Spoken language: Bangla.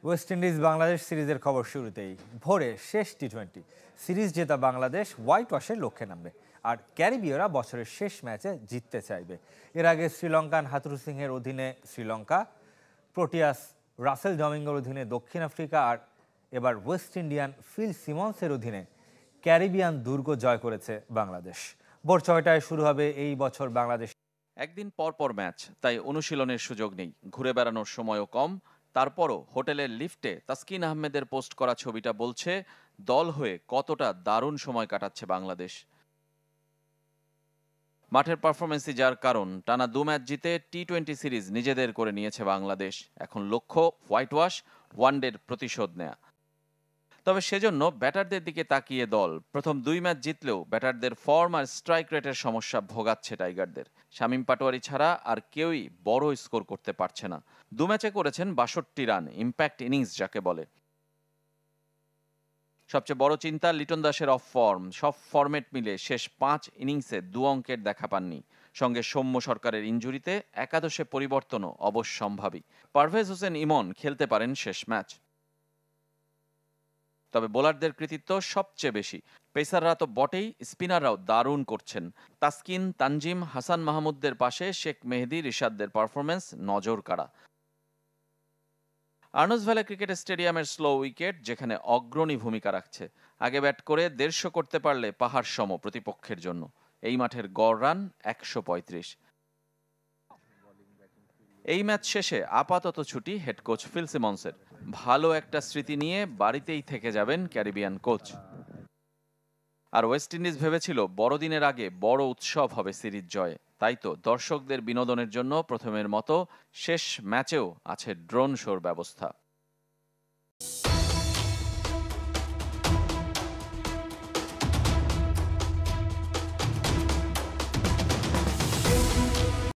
ওয়েস্ট ইন্ডিজ বাংলাদেশ সিরিজের খবর শুরুতেই। ভোরে শেষ টি-20 সিরিজ জেতা বাংলাদেশ হোয়াইট ওয়াশের লক্ষ্যে নামবে। আর ক্যারিবীয়রা বছরের শেষ ম্যাচে জিততে চাইবে। এর আগে শ্রীলঙ্কান হাথুরু সিংহের অধীনে শ্রীলঙ্কা, প্রোটিয়াস রাসেল ডমিঙ্গোর অধীনে দক্ষিণ আফ্রিকা, আর এবার ওয়েস্ট ইন্ডিয়ান ফিল সিমন্সের অধীনে ক্যারিবিয়ান দুর্গ জয় করেছে বাংলাদেশ। ভোর 6টায় শুরু হবে এই বছর বাংলাদেশ। একদিন পর পর ম্যাচ, তাই অনুশীলনের সুযোগ নেই, ঘুরে বেড়ানোর সময়ও কম। তারপরও হোটেলের লিফটে তাসকিন আহমেদের পোস্ট করা ছবিটা বলছে দল হয়ে কতটা দারুণ সময় কাটাচ্ছে বাংলাদেশ। মাঠের পারফরমেন্সই যার কারণ, টানা 2 ম্যাচ জিতে টি-20 সিরিজ নিজেদের করে নিয়েছে বাংলাদেশ। এখন লক্ষ্য হোয়াইট ওয়াশ, ওয়ানডের প্রতিশোধ নেয়া। তবে সেজন্য ব্যাটারদের দিকে তাকিয়ে দল প্রথম 2 ম্যাচ জিতলেও ব্যাটারদের ফর্ম আর স্ট্রাইক রেটের সমস্যা ভোগাচ্ছে টাইগারদের। শামীম পাটোয়ারি ছাড়া আর কেউই বড় স্কোর করতে পারছে না। 2 ম্যাচে করেছেন 62 রান, ইম্প্যাক্ট ইনিংস যাকে বলে। সবচেয়ে বড় চিন্তা লিটন দাসের অফ ফর্ম। সব ফরম্যাট মিলে শেষ 5 ইনিংসে 2 অঙ্কের দেখা পাননি। সঙ্গে সৌম্য সরকারের ইনজুরিতে একাদশে পরিবর্তনও অবশ্যম্ভাবী। পারভেজ হোসেন ইমন খেলতে পারেন শেষ ম্যাচ। তবে বোলারদের কৃতিত্ব সবচেয়ে বেশি। পেসাররা তো বটেই, স্পিনাররাও দারুণ করছেন। তাসকিন, তানজিম, হাসান মাহমুদদের পাশে শেখ মেহেদী, রিশাদদের পারফরমেন্স নজর কাড়া। আর্নল্ডস ভ্যালি ক্রিকেট স্টেডিয়ামের স্লো উইকেট যেখানে অগ্রণী ভূমিকা রাখছে। আগে ব্যাট করে 150 করতে পারলে পাহাড় সম প্রতিপক্ষের জন্য। এই মাঠের গড় রান 135। এই ম্যাচ শেষে আপাতত ছুটি হেড কোচ ফিল সিমন্সের। ভালো একটা স্মৃতি নিয়ে বাড়িতেই থেকে যাবেন ক্যারিবিয়ান কোচ। আর ওয়েস্ট ইন্ডিজ ভেবেছিল বড়দিনের আগে বড় উৎসব হবে সিরিজ জয়ে। তাই তো দর্শকদের বিনোদনের জন্য প্রথমের মতো শেষ ম্যাচেও আছে ড্রোন শোর ব্যবস্থা।